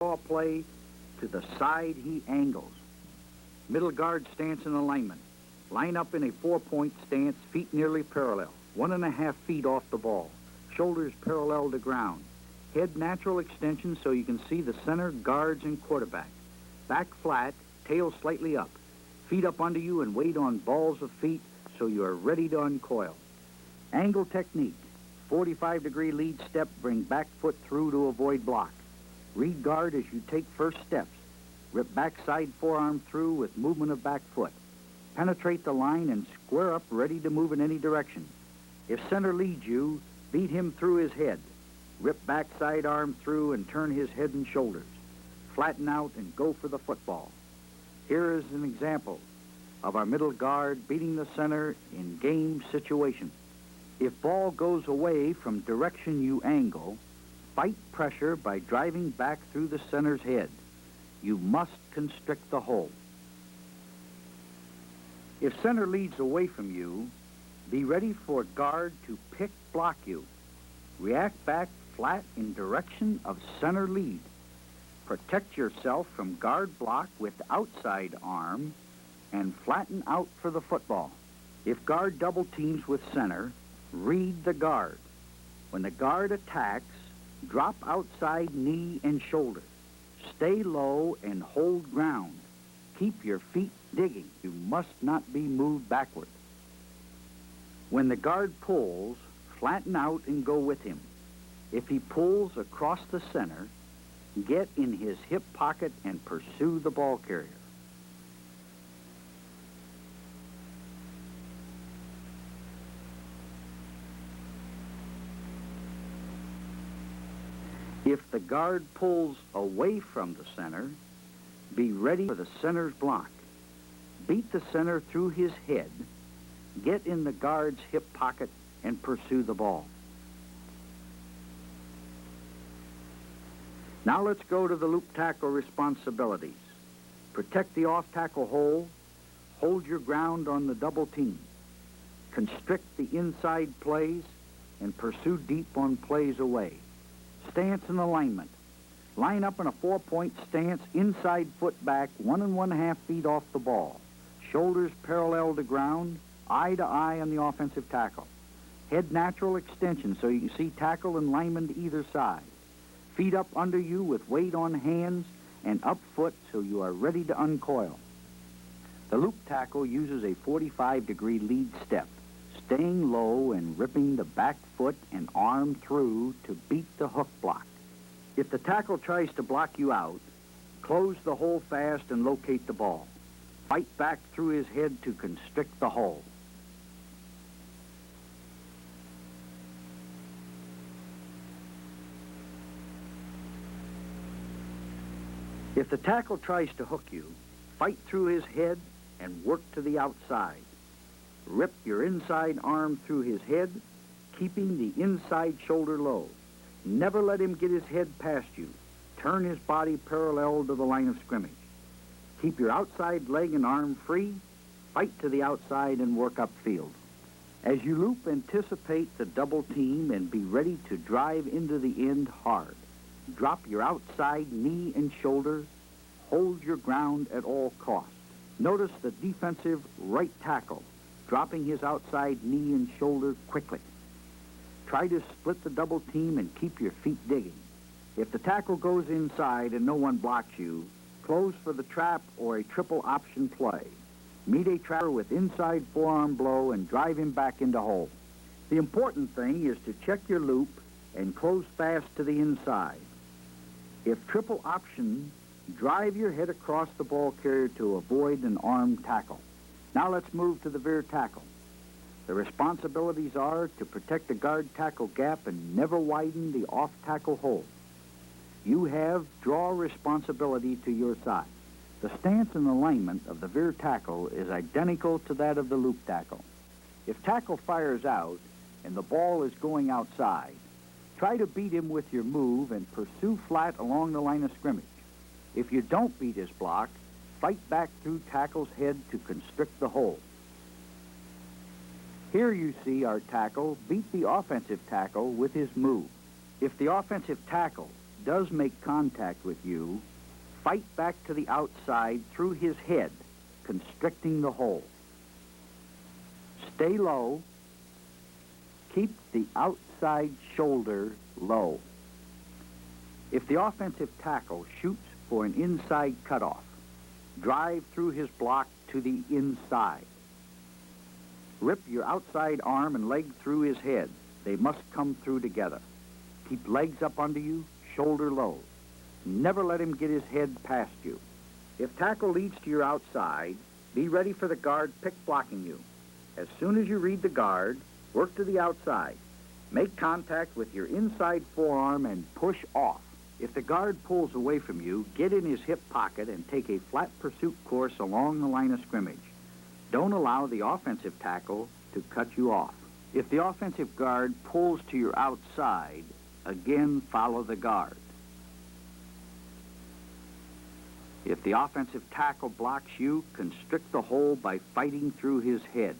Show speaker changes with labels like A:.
A: Draw play to the side he angles. Middle guard stance and alignment. Line up in a 4-point stance, feet nearly parallel, 1.5 feet off the ball. Shoulders parallel to ground. Head natural extension so you can see the center, guards, and quarterback. Back flat, tail slightly up. Feet up under you and weight on balls of feet so you are ready to uncoil. Angle technique. 45-degree lead step, bring back foot through to avoid block. Read guard as you take first steps. Rip backside forearm through with movement of back foot. Penetrate the line and square up ready to move in any direction. If center leads you, beat him through his head. Rip backside arm through and turn his head and shoulders. Flatten out and go for the football. Here is an example of our middle guard beating the center in game situation. If ball goes away from direction you angle, fight pressure by driving back through the center's head. You must constrict the hole. If center leads away from you, be ready for guard to pick block you. React back flat in direction of center lead. Protect yourself from guard block with outside arm and flatten out for the football. If guard double teams with center, read the guard. When the guard attacks, drop outside knee and shoulder. Stay low and hold ground. Keep your feet digging. You must not be moved backward. When the guard pulls, flatten out and go with him. If he pulls across the center, get in his hip pocket and pursue the ball carrier. If the guard pulls away from the center, be ready for the center's block. Beat the center through his head, get in the guard's hip pocket, and pursue the ball. Now let's go to the loop tackle responsibilities. Protect the off-tackle hole, hold your ground on the double team, constrict the inside plays, and pursue deep on plays away. Stance and alignment. Line up in a 4-point stance, inside foot back, 1.5 feet off the ball. Shoulders parallel to ground, eye to eye on the offensive tackle. Head natural extension so you can see tackle and lineman to either side. Feet up under you with weight on hands and up foot so you are ready to uncoil. The loop tackle uses a 45-degree lead step, staying low and ripping the back foot and arm through to beat the hook block. If the tackle tries to block you out, close the hole fast and locate the ball. Fight back through his head to constrict the hole. If the tackle tries to hook you, fight through his head and work to the outside. Rip your inside arm through his head, keeping the inside shoulder low. Never let him get his head past you. Turn his body parallel to the line of scrimmage. Keep your outside leg and arm free. Fight to the outside and work upfield. As you loop, anticipate the double team and be ready to drive into the end hard. Drop your outside knee and shoulder. Hold your ground at all costs. Notice the defensive right tackle, dropping his outside knee and shoulder quickly. Try to split the double team and keep your feet digging. If the tackle goes inside and no one blocks you, close for the trap or a triple option play. Meet a trapper with inside forearm blow and drive him back into hole. The important thing is to check your loop and close fast to the inside. If triple option, drive your head across the ball carrier to avoid an arm tackle. Now let's move to the veer tackle. The responsibilities are to protect the guard tackle gap and never widen the off tackle hole. You have draw responsibility to your side. The stance and alignment of the veer tackle is identical to that of the loop tackle. If tackle fires out and the ball is going outside, try to beat him with your move and pursue flat along the line of scrimmage. If you don't beat his block, fight back through tackle's head to constrict the hole. Here you see our tackle beat the offensive tackle with his move. If the offensive tackle does make contact with you, fight back to the outside through his head, constricting the hole. Stay low. Keep the outside shoulder low. If the offensive tackle shoots for an inside cutoff, drive through his block to the inside. Rip your outside arm and leg through his head. They must come through together. Keep legs up under you, shoulder low. Never let him get his head past you. If tackle leads to your outside, be ready for the guard pick blocking you. As soon as you read the guard, work to the outside. Make contact with your inside forearm and push off. If the guard pulls away from you, get in his hip pocket and take a flat pursuit course along the line of scrimmage. Don't allow the offensive tackle to cut you off. If the offensive guard pulls to your outside, again follow the guard. If the offensive tackle blocks you, constrict the hole by fighting through his head.